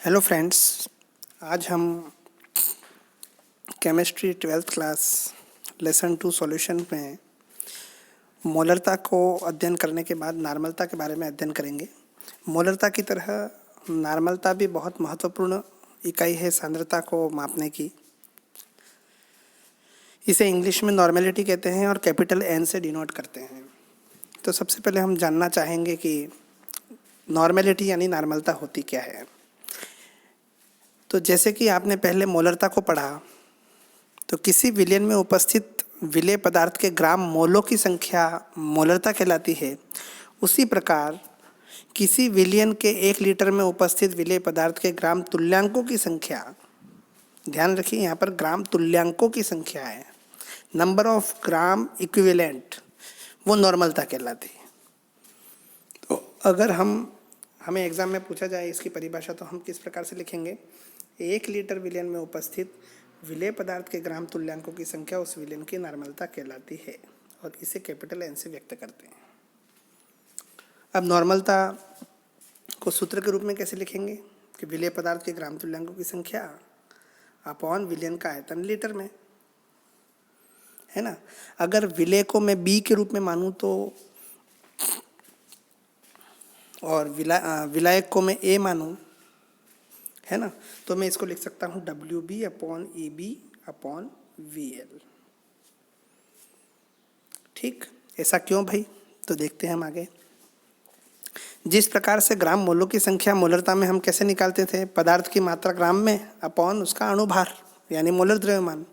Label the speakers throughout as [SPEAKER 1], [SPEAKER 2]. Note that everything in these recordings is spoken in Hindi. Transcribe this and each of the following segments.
[SPEAKER 1] Hello friends. आज हम chemistry 12th class lesson 2 solution में मोलरता को अध्ययन करने के बाद नार्मलता के बारे में अध्ययन करेंगे। मोलरता की तरह नार्मलता भी बहुत महत्वपूर्ण इकाई है सांद्रता को मापने की। इसे इंग्लिश में नॉर्मेलिटी कहते हैं और कैपिटल एन से डिनोट करते हैं। तो सबसे पहले हम जानना चाहेंगे कि नॉर्मेलिटी यानी नार्मलता होती क्या है। तो जैसे कि आपने पहले मोलरता को पढ़ा, तो किसी विलयन में उपस्थित विलेय पदार्थ के ग्राम मोलों की संख्या मोलरता कहलाती है। उसी प्रकार किसी विलयन के 1 लीटर में उपस्थित विलेय पदार्थ के ग्राम तुल्यांकों की संख्या, ध्यान रखिए यहाँ पर ग्राम तुल्यांकों की संख्या है, नंबर ऑफ ग्राम इक्विवेलेंट, वो नॉर्मलता कहलाती है। तो अगर हमें एग्जाम में पूछा जाए इसकी परिभाषा, तो हम किस प्रकार से लिखेंगे? 1 लीटर विलयन में उपस्थित विलेय पदार्थ के ग्राम तुल्यांकों की संख्या उस विलयन की नॉर्मलता कहलाती है और इसे कैपिटल एन से व्यक्त करते हैं। अब नॉर्मलता को सूत्र के रूप में कैसे लिखेंगे कि विलेय पदार्थ के ग्राम तुल्यांकों की संख्या अपॉन विलयन का आयतन लीटर में, है ना। अगर विलेय को मैं बी के रूप में मानूं तो, और विलायक को मैं ए मानूं, है ना, तो मैं इसको लिख सकता हूँ WB upon EB upon VL। ठीक, ऐसा क्यों भाई? तो देखते हैं हम आगे। जिस प्रकार से ग्राम मोलों की संख्या मोलरता में हम कैसे निकालते थे? पदार्थ की मात्रा ग्राम में अपॉन उसका अणुभार यानी मोलर द्रव्यमान।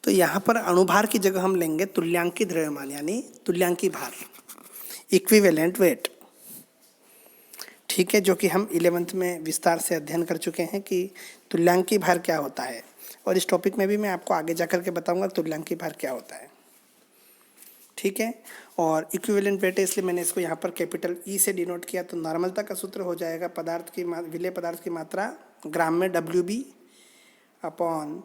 [SPEAKER 1] तो यहाँ पर अणुभार की जगह हम लेंगे तुल्यांकी द्रव्यमान यानी तुल्यांकी भार, इक्विवेलेंट वेट। ठीक है, जो कि हम 11th में विस्तार से अध्ययन कर चुके हैं कि तुल्यांकी भार क्या होता है, और इस टॉपिक में भी मैं आपको आगे जाकर के बताऊंगा तुल्यांकी भार क्या होता है। ठीक है, और इक्विवेलेंट वेट है इसलिए मैंने इसको यहाँ पर कैपिटल ई से डिनोट किया। तो नॉर्मलता का सूत्र हो जाएगा विलेय पदार्थ की मात्रा ग्राम में WB अपॉन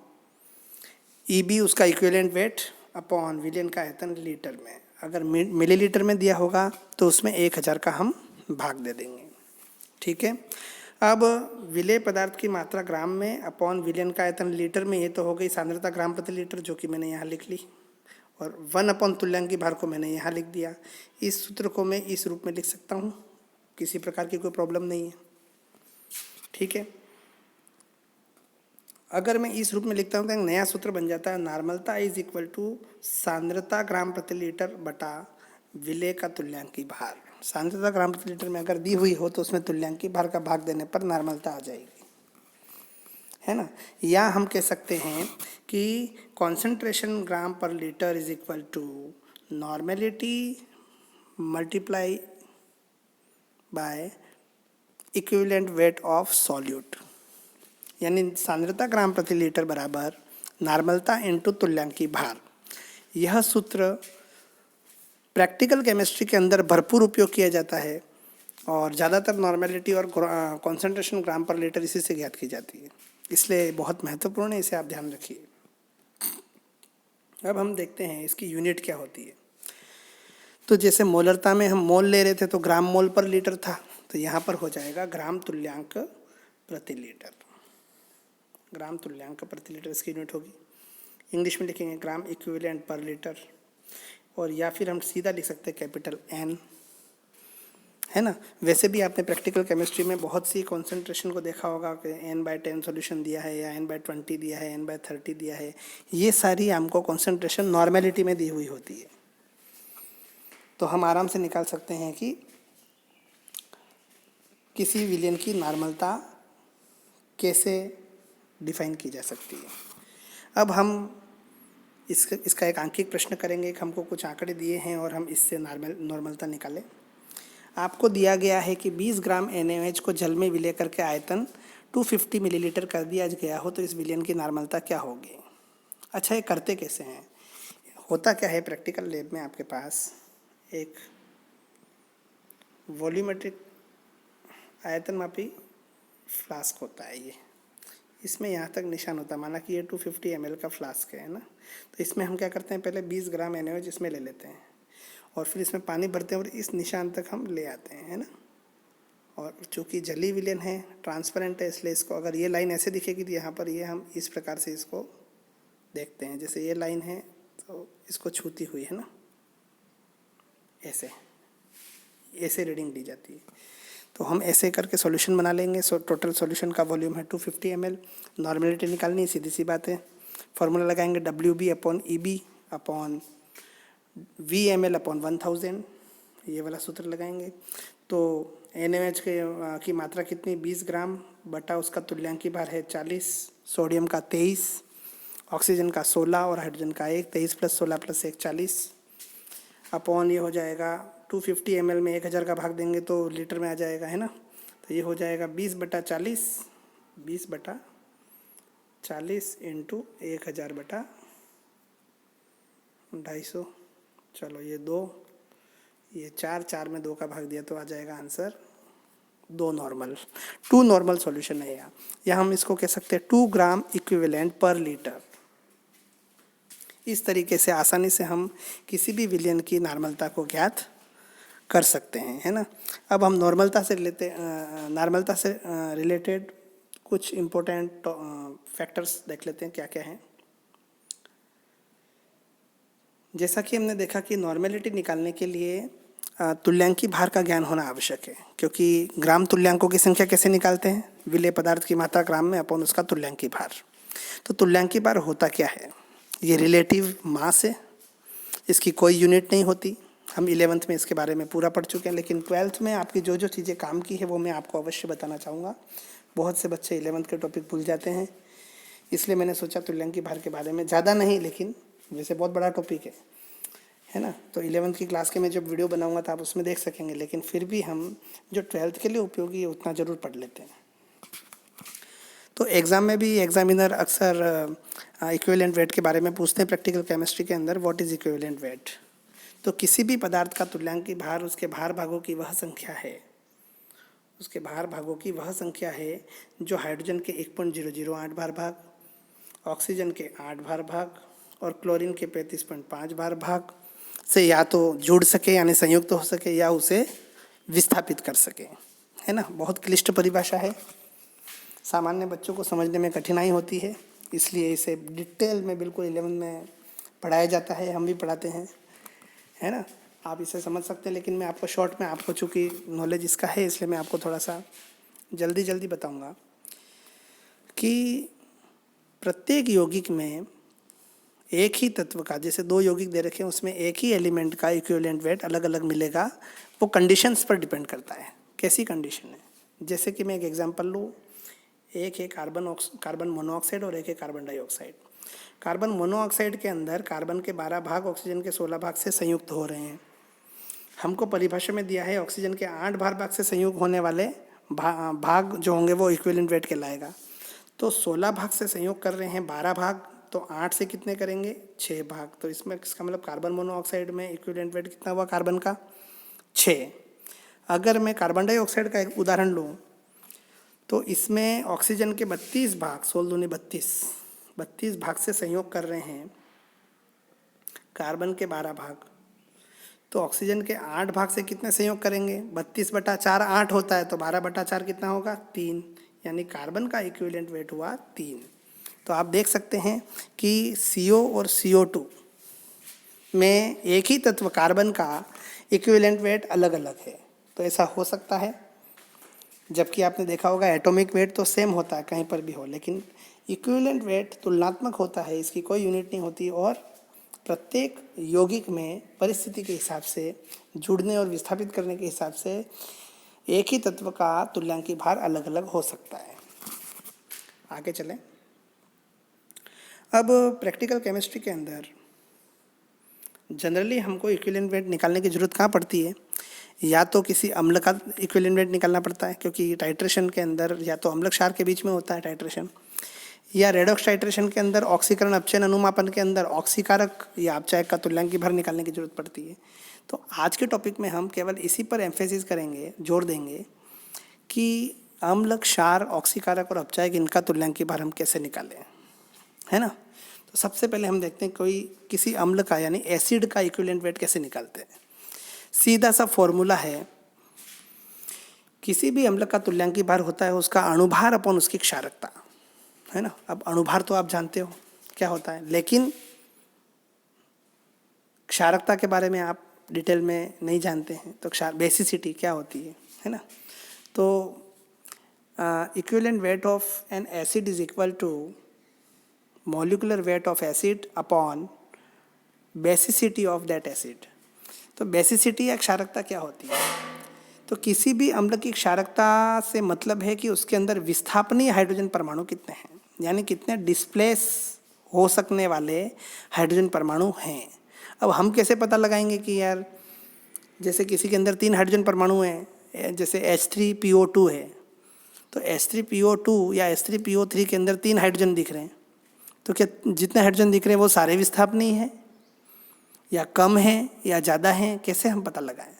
[SPEAKER 1] EB उसका इक्विवेलेंट वेट अपॉन विलयन का आयतन लीटर में। अगर मिलीलीटर में दिया होगा तो उसमें 1000 का हम भाग दे देंगे। ठीक है, अब विलेय पदार्थ की मात्रा ग्राम में अपॉन विलयन का आयतन लीटर में, ये तो हो गई सांद्रता ग्राम प्रति लीटर जो कि मैंने यहाँ लिख ली, और 1 अपॉन तुल्यांकी भार को मैंने यहाँ लिख दिया। इस सूत्र को मैं इस रूप में लिख सकता हूँ, किसी प्रकार की कोई प्रॉब्लम नहीं है। ठीक है, अगर मैं इस रूप में लिखता हूँ तो एक नया सूत्र बन जाता है, नार्मलता इज इक्वल टू सांद्रता ग्राम प्रति लीटर बटा विलेय का तुल्यांकी भार। सांद्रता ग्राम प्रति लीटर में अगर दी हुई हो तो उसमें तुल्यांकी भार का भाग देने पर नार्मलता आ जाएगी, है ना। या हम कह सकते हैं कि concentration gram per litre is equal to normality multiply by equivalent weight of solute, यानी सांद्रता ग्राम प्रति लीटर बराबर नॉर्मलता इंटू तुल्यांकी भार। यह सूत्र प्रैक्टिकल केमिस्ट्री के अंदर भरपूर उपयोग किया जाता है और ज़्यादातर नॉर्मेलिटी और कॉन्सेंट्रेशन ग्राम पर लीटर इसी से ज्ञात की जाती है, इसलिए बहुत महत्वपूर्ण है, इसे आप ध्यान रखिए। अब हम देखते हैं इसकी यूनिट क्या होती है। तो जैसे मोलरता में हम मोल ले रहे थे तो ग्राम मोल पर लीटर था, तो यहाँ पर हो जाएगा ग्राम तुल्यांक प्रति लीटर। ग्राम तुल्यांक प्रति लीटर इसकी यूनिट होगी। इंग्लिश में लिखेंगे ग्राम इक्विवेलेंट पर लीटर, और या फिर हम सीधा लिख सकते हैं कैपिटल N, है ना। वैसे भी आपने प्रैक्टिकल केमिस्ट्री में बहुत सी कॉन्सेंट्रेशन को देखा होगा कि N/10 सॉल्यूशन दिया है या N/20 दिया है, N/30 दिया है। ये सारी हमको कॉन्सेंट्रेशन नॉर्मेलिटी में दी हुई होती है। तो हम आराम से निकाल सकते हैं कि किसी विलयन की नॉर्मलता कैसे डिफाइन की जा सकती है। अब हम इसका एक आंकिक प्रश्न करेंगे। हमको कुछ आंकड़े दिए हैं और हम इससे नॉर्मलता निकालें। आपको दिया गया है कि 20 ग्राम NaOH को जल में विलय करके आयतन 250 मिलीलीटर कर दिया गया हो, तो इस विलयन की नॉर्मलता क्या होगी? अच्छा, ये करते कैसे हैं? होता क्या है, प्रैक्टिकल लैब में आपके पास एक वॉल्यूमेट्रिक आयतन मापी फ्लास्क होता है। ये इसमें यहाँ तक निशान होता है, माना कि ये 250 ml का फ्लास्क है ना। तो इसमें हम क्या करते हैं, पहले 20 ग्राम NaOH इसमें ले लेते हैं और फिर इसमें पानी भरते हैं और इस निशान तक हम ले आते हैं, है ना। और चूँकि जली विलेन है, ट्रांसपेरेंट है, इसलिए इसको अगर ये लाइन ऐसे दिखेगी तो यहाँ पर ये हम इस प्रकार से इसको देखते हैं। जैसे ये लाइन है तो इसको छूती हुई है ना, ऐसे ऐसे रीडिंग ली जाती है। तो हम ऐसे करके सॉल्यूशन बना लेंगे। टोटल सॉल्यूशन का वॉल्यूम है 250 ml। नॉर्मेलिटी निकालनी, सीधी सी बात है। फॉर्मूला लगाएंगे WB/EB अपॉन VmL अपॉन 1000, ये वाला सूत्र लगाएंगे। तो NaOH की मात्रा कितनी, 20 ग्राम बटा उसका तुल्यांकी भार है 40, सोडियम का 23, ऑक्सीजन का 16 और हाइड्रोजन का 1, 23 + 16 + 1 40 अपॉन ये हो जाएगा 250 ml में 1000 का भाग देंगे तो लीटर में आ जाएगा, है ना। तो ये हो जाएगा 20/40, 20/40 इंटू 1000/250। चलो ये 2, ये 4 में 2 का भाग दिया तो आ जाएगा आंसर 2 नॉर्मल। 2 नॉर्मल सॉल्यूशन है यहाँ, या हम इसको कह सकते हैं 2 ग्राम इक्विवेलेंट पर लीटर। इस तरीके से आसानी से हम किसी भी विलयन की नॉर्मलता को ज्ञात कर सकते हैं, है ना। अब हम नॉर्मलता से रिलेटेड कुछ इम्पोर्टेंट फैक्टर्स देख लेते हैं क्या क्या हैं। जैसा कि हमने देखा कि नॉर्मेलिटी निकालने के लिए तुल्यांकी भार का ज्ञान होना आवश्यक है, क्योंकि ग्राम तुल्यांकों की संख्या कैसे निकालते हैं, विलेय पदार्थ की मात्रा ग्राम में अपॉन उसका तुल्यांकी भार। तो तुल्यांकी भार होता क्या है, ये रिलेटिव मास है, इसकी कोई यूनिट नहीं होती। हम 11th में इसके बारे में पूरा पढ़ चुके हैं, लेकिन 12th में आपकी जो जो चीज़ें काम की है वो मैं आपको अवश्य बताना चाहूँगा। बहुत से बच्चे 11th के टॉपिक भूल जाते हैं, इसलिए मैंने सोचा तुल्यांकी भार के बारे में ज़्यादा नहीं, लेकिन वैसे बहुत बड़ा टॉपिक है ना। तो 11th की क्लास के मैं जब वीडियो बनाऊंगा तो आप उसमें देख सकेंगे, लेकिन फिर भी हम जो 12th के लिए उपयोगी है उतना ज़रूर पढ़ लेते हैं। तो एग्ज़ाम में भी एग्जामिनर अक्सर इक्विवेलेंट वेट के बारे में पूछते हैं प्रैक्टिकल केमिस्ट्री के अंदर, व्हाट इज़ इक्विवेलेंट वेट। तो किसी भी पदार्थ का तुल्यांकी भार उसके भार भागों की वह संख्या है, उसके भार भागों की वह संख्या है जो हाइड्रोजन के 1.008 भार भाग, ऑक्सीजन के 8 भार भाग और क्लोरीन के 35.5 भार भाग से या तो जुड़ सके यानी संयुक्त हो सके या उसे विस्थापित कर सके, है ना। बहुत क्लिष्ट परिभाषा है, सामान्य बच्चों को समझने में कठिनाई होती है, इसलिए इसे डिटेल में बिल्कुल 11 में पढ़ाया जाता है, हम भी पढ़ाते हैं, है ना। आप इसे समझ सकते हैं, लेकिन मैं आपको शॉर्ट में, आपको चूँकि नॉलेज इसका है इसलिए मैं आपको थोड़ा सा जल्दी बताऊंगा कि प्रत्येक यौगिक में एक ही तत्व का, जैसे 2 यौगिक दे रखे हैं उसमें एक ही एलिमेंट का इक्विवेलेंट वेट अलग अलग मिलेगा। वो कंडीशंस पर डिपेंड करता है, कैसी कंडीशन है। जैसे कि मैं एक एग्जांपल लूँ, एक है कार्बन मोनोऑक्साइड और एक है कार्बन डाइऑक्साइड। कार्बन मोनोऑक्साइड के अंदर कार्बन के 12 भाग ऑक्सीजन के 16 भाग से संयुक्त हो रहे हैं। हमको परिभाषा में दिया है ऑक्सीजन के 8 भाग से संयुक्त होने वाले भाग जो होंगे वो इक्विवेलेंट वेट कहलाएगा। तो 16 भाग से संयोग कर रहे हैं 12 भाग, तो 8 से कितने करेंगे, 6 भाग। तो इसमें इसका मतलब कार्बन मोनोऑक्साइड में इक्विवेलेंट वेट कितना हुआ कार्बन का, 6। अगर मैं कार्बन डाइऑक्साइड का एक उदाहरण लूँ तो इसमें ऑक्सीजन के 32 भाग, 16 दूनी 32 भाग से संयोग कर रहे हैं कार्बन के 12 भाग। तो ऑक्सीजन के 8 भाग से कितने संयोग करेंगे, 32/4 8 होता है, तो 12/4 कितना होगा, 3, यानी कार्बन का इक्विवेलेंट वेट हुआ 3। तो आप देख सकते हैं कि CO और CO2 में एक ही तत्व कार्बन का इक्विवेलेंट वेट अलग अलग है। तो ऐसा हो सकता है, जबकि आपने देखा होगा एटॉमिक वेट तो सेम होता है कहीं पर भी हो, लेकिन इक्विवेलेंट वेट तुलनात्मक होता है, इसकी कोई यूनिट नहीं होती और प्रत्येक यौगिक में परिस्थिति के हिसाब से, जुड़ने और विस्थापित करने के हिसाब से एक ही तत्व का तुल्यांकी भार अलग अलग हो सकता है। आगे चलें। अब प्रैक्टिकल केमिस्ट्री के अंदर जनरली हमको इक्विवेलेंट वेट निकालने की ज़रूरत कहाँ पड़ती है, या तो किसी अम्ल का इक्विवेलेंट वेट निकालना पड़ता है, क्योंकि टाइट्रेशन के अंदर या तो अम्ल क्षार के बीच में होता है टाइट्रेशन, या रेडॉक्स टाइट्रेशन के अंदर ऑक्सीकरण अपचयन अनुमापन के अंदर ऑक्सीकारक या अपचायक का तुल्यांकी भार निकालने की जरूरत पड़ती है। तो आज के टॉपिक में हम केवल इसी पर एम्फेसिस करेंगे, जोर देंगे कि अम्ल क्षार ऑक्सीकारक और अपचायक इनका तुल्यांकी भार हम कैसे निकालें, है ना। तो सबसे पहले हम देखते हैं किसी अम्ल का यानी एसिड का इक्विवेलेंट वेट कैसे निकालते हैं। सीधा सा फॉर्मूला है किसी भी अम्ल का तुल्यांकी भार होता है उसका अणुभार अपॉन उसकी क्षारकता, है ना। अब अणुभार तो आप जानते हो क्या होता है, लेकिन क्षारकता के बारे में आप डिटेल में नहीं जानते हैं। तो बेसिसिटी क्या होती है ना। तो equivalent weight of an acid is equal to molecular weight of acid upon basicity of that acid. तो बेसिसिटी या क्षारकता क्या होती है, तो किसी भी अम्ल की क्षारकता से मतलब है कि उसके अंदर विस्थापनीय हाइड्रोजन परमाणु कितने हैं, यानी कितने डिस्प्लेस हो सकने वाले हाइड्रोजन परमाणु हैं। अब हम कैसे पता लगाएंगे कि यार जैसे किसी के अंदर 3 हाइड्रोजन परमाणु हैं, जैसे H3PO2 है, तो H3PO2 या H3PO3 के अंदर 3 हाइड्रोजन दिख रहे हैं, तो क्या जितने हाइड्रोजन दिख रहे हैं वो सारे विस्थापनीय हैं या कम हैं या ज़्यादा हैं, कैसे हम पता लगाएं।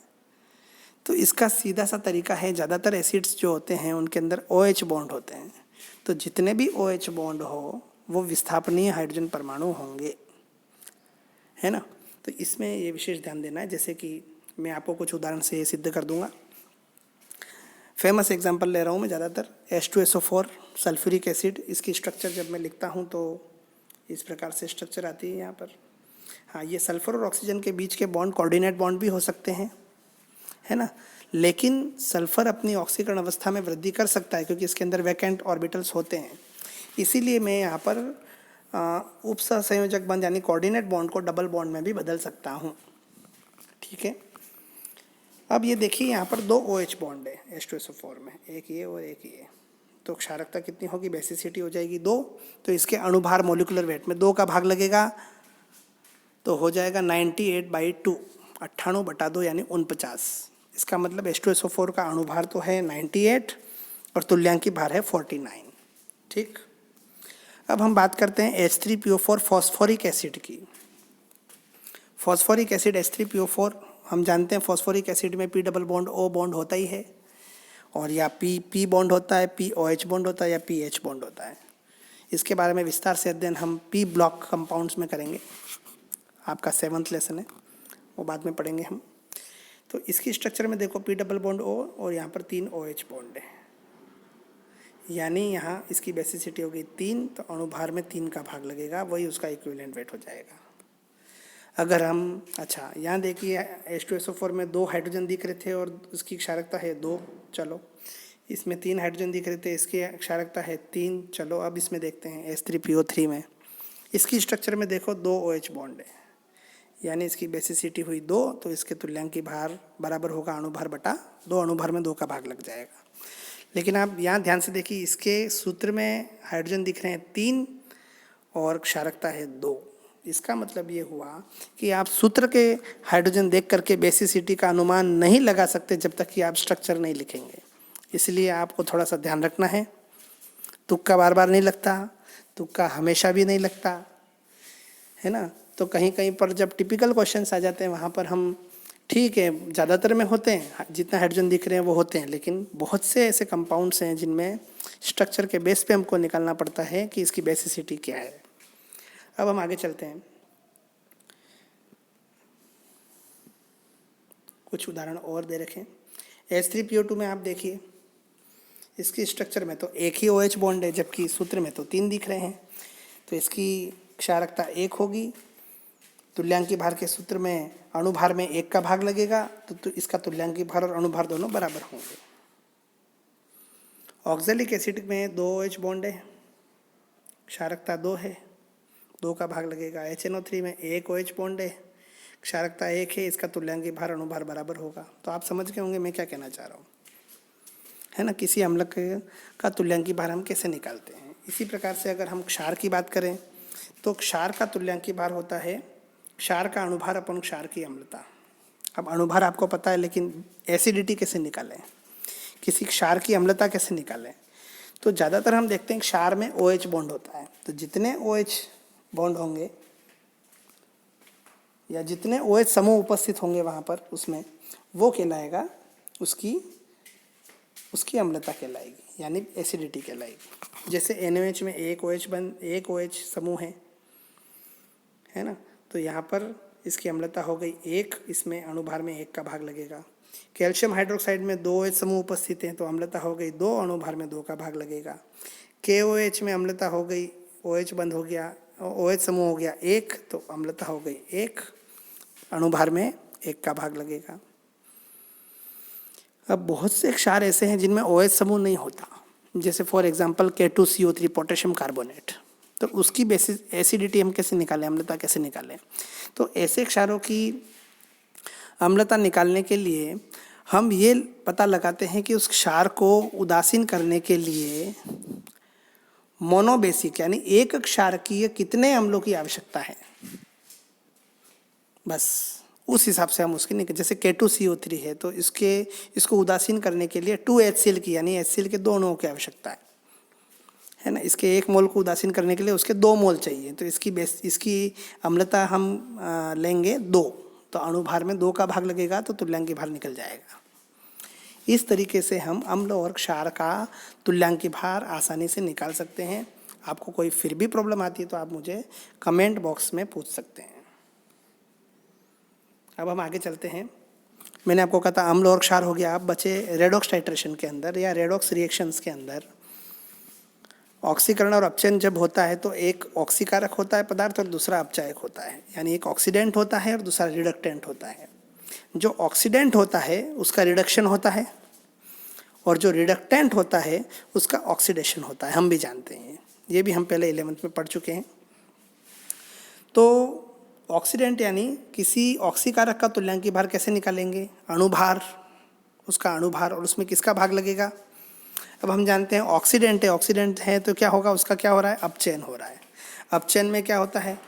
[SPEAKER 1] तो इसका सीधा सा तरीका है, ज़्यादातर एसिड्स जो होते हैं उनके अंदर OH बॉन्ड होते हैं, तो जितने भी OH बॉन्ड हो वो विस्थापनीय हाइड्रोजन परमाणु होंगे, है ना। तो इसमें ये विशेष ध्यान देना है। जैसे कि मैं आपको कुछ उदाहरण से ये सिद्ध कर दूंगा। फेमस एग्जांपल ले रहा हूँ मैं ज़्यादातर, H2SO4 सल्फ्यूरिक एसिड। इसकी स्ट्रक्चर जब मैं लिखता हूँ तो इस प्रकार से स्ट्रक्चर आती है यहाँ पर। हाँ, ये सल्फर और ऑक्सीजन के बीच के बॉन्ड कोऑर्डिनेट बॉन्ड भी हो सकते हैं, है ना। लेकिन सल्फर अपनी ऑक्सीकरण अवस्था में वृद्धि कर सकता है क्योंकि इसके अंदर वैकेंट ऑर्बिटल्स होते हैं। इसीलिए मैं यहाँ पर उपसंयोजक बंध यानी कोऑर्डिनेट बॉन्ड को डबल बॉन्ड में भी बदल सकता हूँ, ठीक है। अब ये देखिए यहाँ पर 2 OH बॉन्ड है H2SO4 में, एक ये और एक ये। तो क्षारकता कितनी होगी, बेसिसिटी हो जाएगी 2। तो इसके अणुभार मोलिकुलर वेट में 2 का भाग लगेगा तो हो जाएगा 98/2, 98/2 यानी 49। इसका मतलब H2SO4 का अणुभार तो है 98 और तुल्यांकी भार है 49, ठीक। अब हम बात करते हैं H3PO4 फॉस्फोरिक एसिड की। फॉस्फोरिक एसिड H3PO4, हम जानते हैं फॉस्फोरिक एसिड में P double bond O bond होता ही है, और या P बॉन्ड होता है, POH बॉन्ड होता है या PH बॉन्ड होता है। इसके बारे में विस्तार से अध्ययन हम P ब्लॉक कंपाउंड्स में करेंगे, आपका 7th लेसन है, वो बाद में पढ़ेंगे हम। तो इसकी स्ट्रक्चर में देखो P डबल बॉन्ड O और यहाँ पर 3 OH बॉन्ड है, यानी यहाँ इसकी बेसिसिटी होगी 3, तो अणुभार में 3 का भाग लगेगा, वही उसका इक्विवेलेंट वेट हो जाएगा। अगर हम अच्छा यहाँ देखिए H2SO4 में 2 हाइड्रोजन दिख रहे थे और उसकी क्षारकता है 2, चलो। इसमें 3 हाइड्रोजन दिख रहे थे, इसकी क्षारकता है 3, चलो। अब इसमें देखते हैं H3PO3 में, इसकी स्ट्रक्चर में देखो 2 OH बॉन्ड है, यानी इसकी बेसिसिटी हुई 2, तो इसके तुल्यांकी भार बराबर होगा अणुभार बटा 2, अणुभार में 2 का भाग लग जाएगा। लेकिन आप यहाँ ध्यान से देखिए, इसके सूत्र में हाइड्रोजन दिख रहे हैं 3 और क्षारकता है 2। इसका मतलब ये हुआ कि आप सूत्र के हाइड्रोजन देख करके बेसिसिटी का अनुमान नहीं लगा सकते जब तक कि आप स्ट्रक्चर नहीं लिखेंगे। इसलिए आपको थोड़ा सा ध्यान रखना है। तुक्का बार बार नहीं लगता, तुक्का हमेशा भी नहीं लगता, है ना। तो कहीं कहीं पर जब टिपिकल क्वेश्चंस आ जाते हैं वहाँ पर हम ठीक है, ज़्यादातर में होते हैं, जितना हाइड्रोजन दिख रहे हैं वो होते हैं, लेकिन बहुत से ऐसे कंपाउंड्स हैं जिनमें स्ट्रक्चर के बेस पे हमको निकालना पड़ता है कि इसकी बेसिसिटी क्या है। अब हम आगे चलते हैं, कुछ उदाहरण और दे रखें। H3PO2 में आप देखिए, इसकी स्ट्रक्चर में तो एक ही OH बॉन्ड है जबकि सूत्र में तो 3 दिख रहे हैं, तो इसकी क्षारकता 1 होगी। तुल्यांकी भार के सूत्र में अणुभार में 1 का भाग लगेगा, तो इसका तुल्यांकी भार और अणुभार दोनों बराबर होंगे। ऑक्जेलिक एसिड में 2 OH बॉन्ड है, क्षारकता 2 है, 2 का भाग लगेगा। HNO3 में 1 OH बॉन्ड है, क्षारकता 1 है, इसका तुल्यांकी भार अणुभार बराबर होगा। तो आप समझ गए होंगे मैं क्या कहना चाह रहा हूँ, है ना। किसी अम्ल का तुल्यांकी भार हम कैसे निकालते हैं। इसी प्रकार से अगर हम क्षार की बात करें तो क्षार का तुल्यांकी भार होता है क्षार का अणुभार अपन क्षार की अम्लता। अब अणुभार आपको पता है, लेकिन एसिडिटी कैसे निकालें, किसी क्षार की अम्लता कैसे निकालें। तो ज़्यादातर हम देखते हैं क्षार में OH बॉन्ड होता है, तो जितने OH बॉन्ड होंगे या जितने OH समूह उपस्थित होंगे वहाँ पर, उसमें वो कहलाएगा उसकी अम्लता कहलाएगी, यानी एसिडिटी कहलाएगी। जैसे NaOH में एक OH समूह है ना, तो यहाँ पर इसकी अम्लता हो गई 1, इसमें अणुभार में 1 का भाग लगेगा। कैल्शियम हाइड्रोक्साइड में 2 OH समूह उपस्थित हैं तो अम्लता हो गई 2, अणुभार में 2 का भाग लगेगा। KOH में अम्लता हो गई, OH बंद हो गया, OH समूह हो गया 1, तो अम्लता हो गई 1, अणुभार में 1 का भाग लगेगा। अब बहुत से क्षार ऐसे हैं जिनमें OH समूह नहीं होता, जैसे for example K2CO3 potassium carbonate, तो उसकी बेसिस एसिडिटी हम कैसे निकालें, अम्लता कैसे निकालें। तो ऐसे क्षारों की अम्लता निकालने के लिए हम ये पता लगाते हैं कि उस क्षार को उदासीन करने के लिए मोनोबेसिक यानी एक क्षार की कितने अम्लों की आवश्यकता है, बस उस हिसाब से हम उसकी निकल, जैसे K2CO3 है तो इसको उदासीन करने के लिए 2HCl की यानी HCl के 2 अणुओं की आवश्यकता है ना। इसके 1 मोल को उदासीन करने के लिए उसके 2 मोल चाहिए, तो इसकी अम्लता हम लेंगे 2, तो अणुभार में 2 का भाग लगेगा तो तुल्यांकी भार निकल जाएगा। इस तरीके से हम अम्ल और क्षार का तुल्यांकी भार आसानी से निकाल सकते हैं। आपको कोई फिर भी प्रॉब्लम आती है तो आप मुझे कमेंट बॉक्स में पूछ सकते हैं। अब हम आगे चलते हैं। मैंने आपको कहा था अम्ल और क्षार हो गया। अब बचे रेडॉक्स टाइट्रेशन के अंदर या रेडॉक्स रिएक्शंस के अंदर ऑक्सीकरण और अपचयन जब होता है तो एक ऑक्सीकारक होता है पदार्थ और दूसरा अपचायक होता है, यानी एक ऑक्सीडेंट होता है और दूसरा रिडक्टेंट होता है। जो ऑक्सीडेंट होता है उसका रिडक्शन होता है और जो रिडक्टेंट होता है उसका ऑक्सीडेशन होता है, हम भी जानते हैं, ये भी हम पहले 11th में पढ़ चुके हैं। तो ऑक्सीडेंट यानी किसी ऑक्सीकारक का तुल्यांकी भार कैसे निकालेंगे, अणुभार, उसका अणुभार और उसमें किसका भाग लगेगा। अब हम जानते हैं ऑक्सीडेंट है तो क्या होगा, उसका क्या हो रहा है, अपचयन हो रहा है। अपचयन में क्या होता है,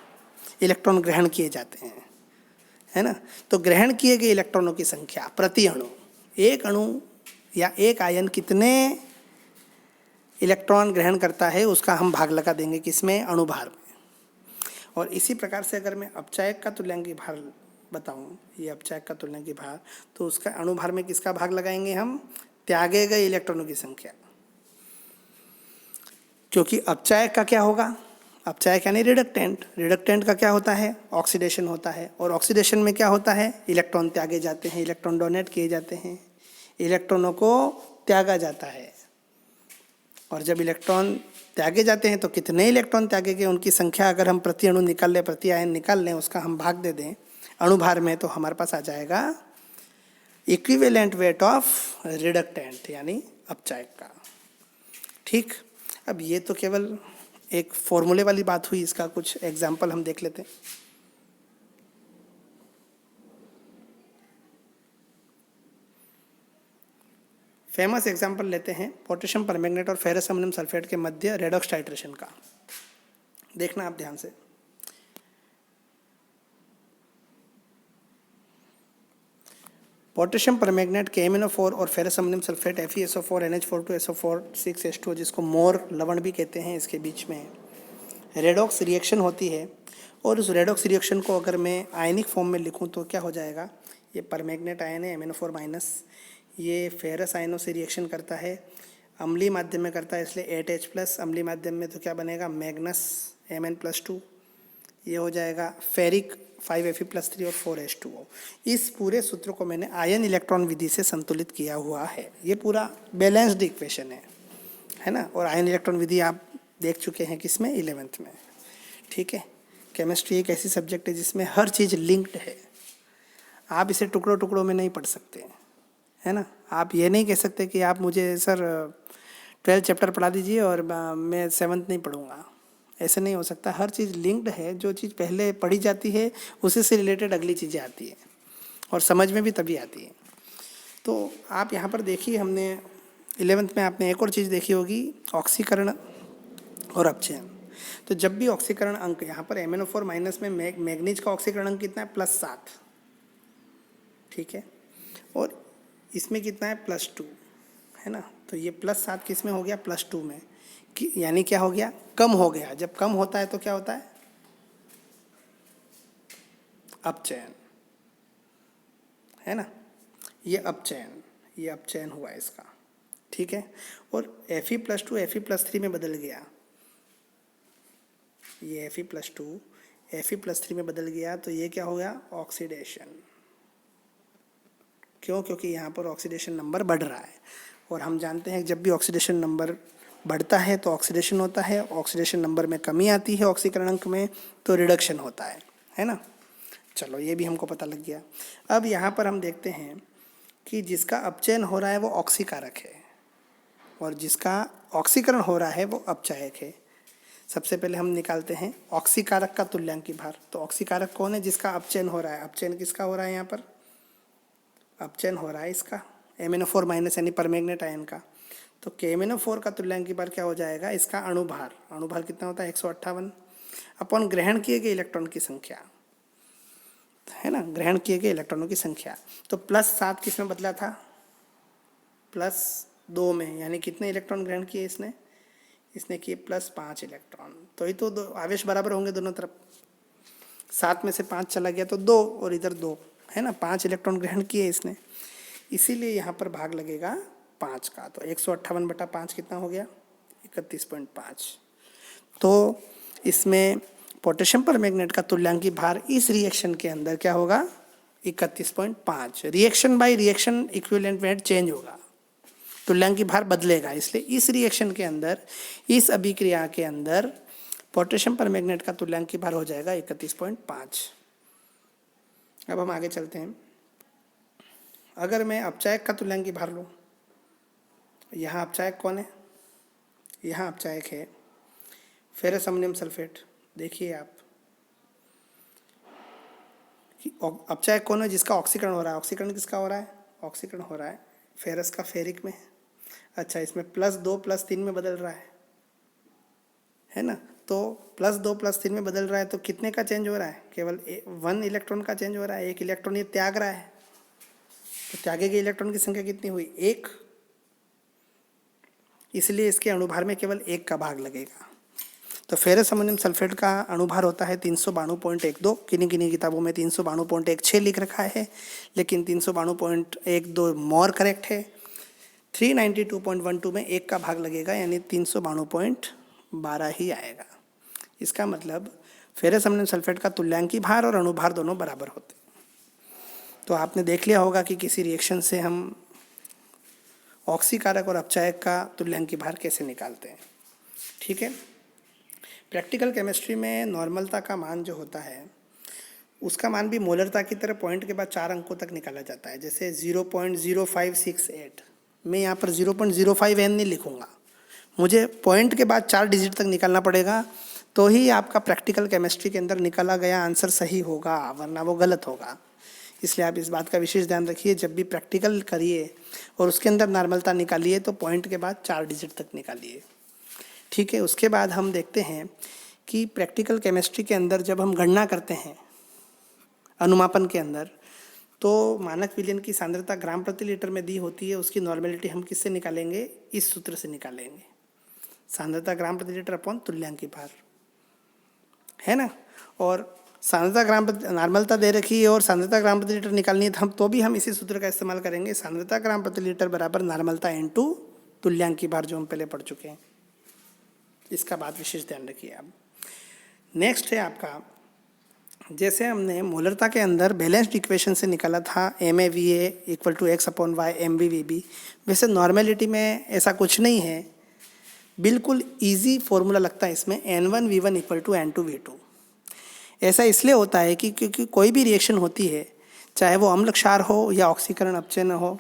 [SPEAKER 1] इलेक्ट्रॉन ग्रहण किए जाते हैं, है ना। तो ग्रहण किए गए इलेक्ट्रॉनों की संख्या प्रति अणु, एक अणु या एक आयन कितने इलेक्ट्रॉन ग्रहण करता है उसका हम भाग लगा देंगे किसमें, अणुभार में। और इसी प्रकार से अगर मैं अपचायक का तुल्यांकी भार बताऊं, ये अपचायक का तुल्यांकी भार, तो उसका अणुभार में किसका भाग लगाएंगे हम, त्यागे गए इलेक्ट्रॉनों की संख्या। क्योंकि अपचायक का क्या होगा, अपचायक यानी रिडक्टेंट का क्या होता है, ऑक्सीडेशन होता है, और ऑक्सीडेशन में क्या होता है, इलेक्ट्रॉन त्यागे जाते हैं, इलेक्ट्रॉन डोनेट किए जाते हैं, इलेक्ट्रॉनों को त्यागा जाता है। और जब इलेक्ट्रॉन त्यागे जाते हैं तो कितने इलेक्ट्रॉन त्यागे गए उनकी संख्या अगर हम प्रति अणु निकाल लें, प्रति आयन निकाल लें, उसका हम भाग दे दें अणुभार में, तो हमारे पास आ जाएगा इक्विवेलेंट वेट ऑफ रिडक्टेंट यानी अपचायक का। ठीक, अब ये तो केवल एक फॉर्मूले वाली बात हुई, इसका कुछ एग्जाम्पल हम देख लेते हैं। फेमस एग्जाम्पल लेते हैं पोटेशियम परमैंगनेट और फेरस अमोनियम सल्फेट के मध्य रेडॉक्स टाइट्रेशन का। देखना आप ध्यान से, पोटेशियम परमैंगनेट KMnO4 और ferrous ammonium sulphate FeSO4 NH4 2SO4 6H2O, जिसको मोर लवण भी कहते हैं, इसके बीच में रेडॉक्स रिएक्शन होती है। और उस रेडॉक्स रिएक्शन को अगर मैं आयनिक फॉर्म में लिखूं तो क्या हो जाएगा, ये परमैंगनेट आयन है MnO4 माइनस, ये फेरस आयनों से रिएक्शन करता है, अम्लीय माध्यम में करता है इसलिए 8H प्लस, अम्लीय माध्यम में तो क्या बनेगा, मैग्नस Mn+2, ये हो जाएगा फेरिक 5Fe+3 और 4H2O। इस पूरे सूत्र को मैंने आयन इलेक्ट्रॉन विधि से संतुलित किया हुआ है, ये पूरा बैलेंस्ड इक्वेशन है ना। और आयन इलेक्ट्रॉन विधि आप देख चुके हैं किसमें, 11th में। ठीक है, केमिस्ट्री एक ऐसी सब्जेक्ट है जिसमें हर चीज़ लिंक्ड है, आप इसे टुकड़ों टुकड़ों में नहीं पढ़ सकते, है ना। आप ये नहीं कह सकते कि आप मुझे सर 12 चैप्टर पढ़ा दीजिए और मैं 7th नहीं पढ़ूंगा, ऐसे नहीं हो सकता। हर चीज़ लिंक्ड है, जो चीज़ पहले पढ़ी जाती है उसी से रिलेटेड अगली चीज़ें आती हैं और समझ में भी तभी आती है। तो आप यहाँ पर देखिए, हमने 11th में आपने एक और चीज़ देखी होगी, ऑक्सीकरण और अपचयन। तो जब भी ऑक्सीकरण अंक, यहाँ पर MnO4 माइनस में मैग्नीज का ऑक्सीकरण अंक कितना है, +7, ठीक है, और इसमें कितना है, +2, है ना। तो ये +7 किस में हो गया, +2 में, यानी क्या हो गया, कम हो गया। जब कम होता है तो क्या होता है, अपचयन, है ना। ये अपचयन हुआ इसका, ठीक है। और Fe+2 Fe+3 में बदल गया, ये Fe+2 Fe+3 में बदल गया, तो ये क्या हो गया, ऑक्सीडेशन, क्यों? क्योंकि यहाँ पर ऑक्सीडेशन नंबर बढ़ रहा है, और हम जानते हैं कि जब भी ऑक्सीडेशन नंबर बढ़ता है तो ऑक्सीडेशन होता है, ऑक्सीडेशन नंबर में कमी आती है ऑक्सीकरण अंक में, तो रिडक्शन होता है ना। चलो ये भी हमको पता लग गया। अब यहाँ पर हम देखते हैं कि जिसका अपचयन हो रहा है वो ऑक्सीकारक है और जिसका ऑक्सीकरण हो रहा है वो अपचायक है। सबसे पहले हम निकालते हैं ऑक्सीकारक का तुल्यांकी भार। तो ऑक्सीकारक कौन है? जिसका अपचयन हो रहा है। अपचयन किसका हो रहा है? यहाँ पर अपचयन हो रहा है इसका MnO4 माइनस यानी परमैंगनेट आयन का। तो KMnO4 का तुल्यांकी भार क्या हो जाएगा? इसका अणुभार। अणुभार कितना होता है? 158 अपॉन ग्रहण किए गए इलेक्ट्रॉन की संख्या, है ना, ग्रहण किए गए इलेक्ट्रॉनों की संख्या। तो +7 किस में बदला था? +2 में, यानी कितने इलेक्ट्रॉन ग्रहण किए इसने? इसने किए +5 इलेक्ट्रॉन। तो ही तो दो आवेश बराबर होंगे दोनों तरफ। 7 में से 5 चला गया तो 2 और इधर 2, है ना, 5 इलेक्ट्रॉन ग्रहण किए इसने, इसीलिए यहाँ पर भाग लगेगा 5 का। तो 158/5 कितना हो गया? 31.5। तो इसमें पोटेशियम परमैंगनेट का तुल्यांकी भार इस रिएक्शन के अंदर क्या होगा? 31.5। Reaction by reaction equivalent weight change होगा, तुल्यांकी भार बदलेगा। इसलिए इस रिएक्शन के अंदर, इस अभिक्रिया के अंदर पोटेशियम परमैंगनेट का तुल्यांकी भार हो जाएगा 31.5। अब हम आगे चलते हैं। अगर मैं अपचायक का तुल्यांकी भार लूँ, यहाँ अपचायक कौन है? यहाँ अपचायक है फेरस अमोनियम सल्फेट। देखिए आप, अपचायक कौन है? जिसका ऑक्सीकरण हो रहा है। ऑक्सीकरण किसका हो रहा है? ऑक्सीकरण हो रहा है फेरस का फेरिक में। अच्छा, इसमें +2 +3 में बदल रहा है ना। तो +2 +3 में बदल रहा है तो कितने का चेंज हो रहा है? केवल 1 इलेक्ट्रॉन का चेंज हो रहा है। 1 इलेक्ट्रॉन ये त्याग रहा है, तो त्यागे गए इलेक्ट्रॉन की संख्या कितनी हुई? 1। इसलिए इसके अणुभार में केवल 1 का भाग लगेगा। तो फेरस अमोनियम सल्फेट का अणुभार होता है 392.12। किन्हीं किन्हीं किताबों में 392.16 लिख रखा है, लेकिन 392.12 मोर करेक्ट है। 392.12 में 1 का भाग लगेगा, यानी 392.12 ही आएगा। इसका मतलब फेरस अमोनियम सल्फेट का तुल्यांकी भार और अणुभार दोनों बराबर होते हैं। तो आपने देख लिया होगा कि किसी रिएक्शन से हम ऑक्सीकारक और अपचायक का तुल्यांकी भार कैसे निकालते हैं। ठीक है। प्रैक्टिकल केमिस्ट्री में नॉर्मलता का मान जो होता है उसका मान भी मोलरता की तरह पॉइंट के बाद 4 अंकों तक निकाला जाता है। जैसे 0.0568, मैं यहाँ पर 0.05n नहीं लिखूँगा, मुझे पॉइंट के बाद 4 डिजिट तक निकालना पड़ेगा, तो ही आपका प्रैक्टिकल केमिस्ट्री के अंदर निकाला गया आंसर सही होगा, वरना वो गलत होगा। इसलिए आप इस बात का विशेष ध्यान रखिए, जब भी प्रैक्टिकल करिए और उसके अंदर नॉर्मलता निकालिए तो पॉइंट के बाद 4 डिजिट तक निकालिए। ठीक है। उसके बाद हम देखते हैं कि प्रैक्टिकल केमिस्ट्री के अंदर जब हम गणना करते हैं अनुमापन के अंदर, तो मानक विलयन की सांद्रता ग्राम प्रति लीटर में दी होती है। उसकी नॉर्मेलिटी हम किससे निकालेंगे? इस सूत्र से निकालेंगे, सांद्रता ग्राम प्रति लीटर अपॉन तुल्यांकी भार, है ना। और सांद्रता ग्राम प्रति, नॉर्मलता दे रखी है और सांद्रता ग्राम प्रति लीटर निकालनी है, तो भी हम इसी सूत्र का इस्तेमाल करेंगे, सांद्रता ग्राम प्रति लीटर बराबर नॉर्मलता इनटू तुल्यांकी भार, जो हम पहले पढ़ चुके हैं। इसका बात विशेष ध्यान रखिए आप। नेक्स्ट है आपका, जैसे हमने मोलरता के अंदर बैलेंस्ड इक्वेशन से निकाला था MaVa = x/y MbVb, वैसे नॉर्मेलिटी में ऐसा कुछ नहीं है, बिल्कुल इजी फॉर्मूला लगता है इसमें, N1V1 = N2V2। ऐसा इसलिए होता है कि क्योंकि कोई भी रिएक्शन होती है, चाहे वो अम्ल क्षार हो या ऑक्सीकरण अपचयन हो,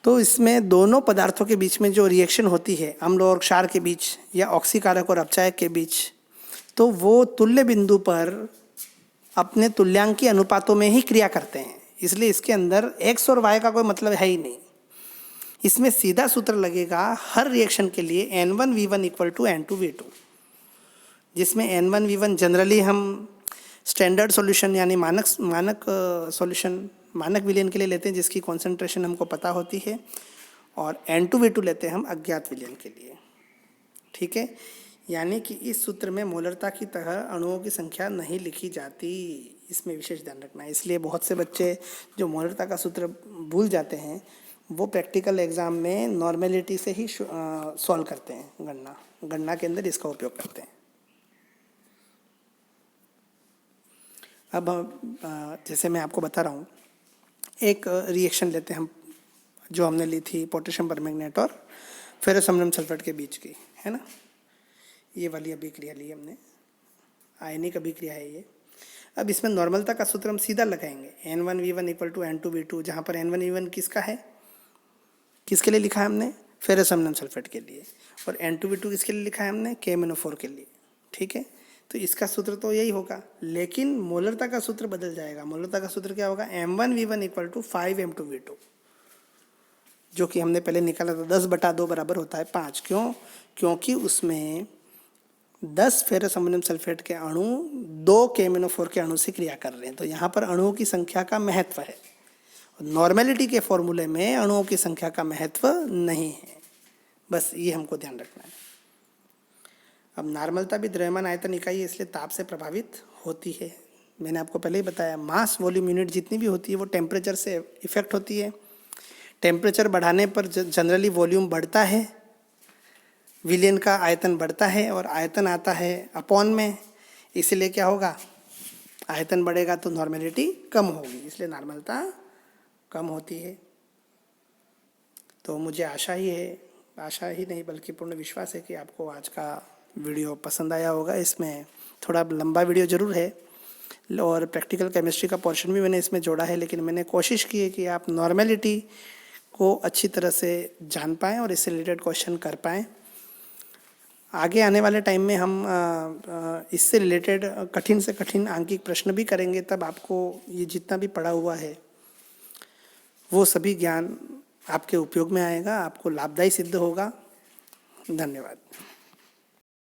[SPEAKER 1] तो इसमें दोनों पदार्थों के बीच में जो रिएक्शन होती है, अम्ल और क्षार के बीच या ऑक्सीकारक और अपचायक के बीच, तो वो तुल्य बिंदु पर अपने तुल्यांकी अनुपातों में ही क्रिया करते हैं। इसलिए इसके अंदर x और y का कोई मतलब है ही नहीं। इसमें सीधा सूत्र लगेगा हर रिएक्शन के लिए N1V1 = N2V2, जिसमें N1V1 जनरली हम स्टैंडर्ड सॉल्यूशन यानी मानक सॉल्यूशन, मानक विलयन के लिए लेते हैं जिसकी कॉन्सेंट्रेशन हमको पता होती है, और N2V2 लेते हैं हम अज्ञात विलयन के लिए। ठीक है। यानी कि इस सूत्र में मोलरता की तरह अणुओं की संख्या नहीं लिखी जाती, इसमें विशेष ध्यान रखना है। इसलिए बहुत से बच्चे जो मोलरता का सूत्र भूल जाते हैं, वो प्रैक्टिकल एग्जाम में नॉर्मेलिटी से ही सॉल्व करते हैं, गणना के अंदर इसका उपयोग करते हैं। अब जैसे मैं आपको बता रहा हूँ, एक रिएक्शन लेते हैं हम, जो हमने ली थी पोटेशियम परमैंगनेट और फेरस अमोनियम सल्फेट के बीच की, है ना। ये वाली अभिक्रिया ली हमने, आयनिक अभिक्रिया है ये। अब इसमें नॉर्मलता का सूत्र हम सीधा लगाएंगे, N1V1 इक्वल टू N2V2, जहाँ पर N1V1 किसका है, किसके लिए लिखा है हमने, फेरस अमोनियम सल्फेट के लिए, और N2V2 किसके लिए लिखा है हमने, KMnO4 के लिए। ठीक है, तो इसका सूत्र तो यही होगा, लेकिन मोलरता का सूत्र बदल जाएगा। मोलरता का सूत्र क्या होगा, M1V1 इक्वल टू 5M2V2, जो कि हमने पहले निकाला था 10/2 बराबर होता है 5। क्यों, क्योंकि उसमें 10 फेरस अमोनियम सल्फेट के अणु 2 KMnO4 के अणु से क्रिया कर रहे हैं, तो यहाँ पर अणुओं की संख्या का महत्व है। नॉर्मेलिटी के फॉर्मूले में अणुओं की संख्या का महत्व नहीं है, बस ये हमको ध्यान रखना है। अब नॉर्मलता भी द्रव्यमान आयतन इकाई है, इसलिए ताप से प्रभावित होती है। मैंने आपको पहले ही बताया, मास वॉल्यूम यूनिट जितनी भी होती है वो टेम्परेचर से इफेक्ट होती है। टेम्परेचर बढ़ाने पर जनरली वॉल्यूम बढ़ता है, विलयन का आयतन बढ़ता है, और आयतन आता है अपॉन में, इसलिए क्या होगा, आयतन बढ़ेगा तो नॉर्मेलिटी कम होगी, इसलिए नॉर्मलता कम होती है। तो मुझे आशा ही नहीं बल्कि पूर्ण विश्वास है कि आपको आज का वीडियो पसंद आया होगा। इसमें थोड़ा लंबा वीडियो ज़रूर है और प्रैक्टिकल केमिस्ट्री का पोर्शन भी मैंने इसमें जोड़ा है, लेकिन मैंने कोशिश की है कि आप नॉर्मेलिटी को अच्छी तरह से जान पाएँ और इससे रिलेटेड क्वेश्चन कर पाएँ। आगे आने वाले टाइम में हम इससे रिलेटेड कठिन से कठिन आंकिक प्रश्न भी करेंगे, तब आपको ये जितना भी पढ़ा हुआ है वो सभी ज्ञान आपके उपयोग में आएगा, आपको लाभदायी सिद्ध होगा। धन्यवाद।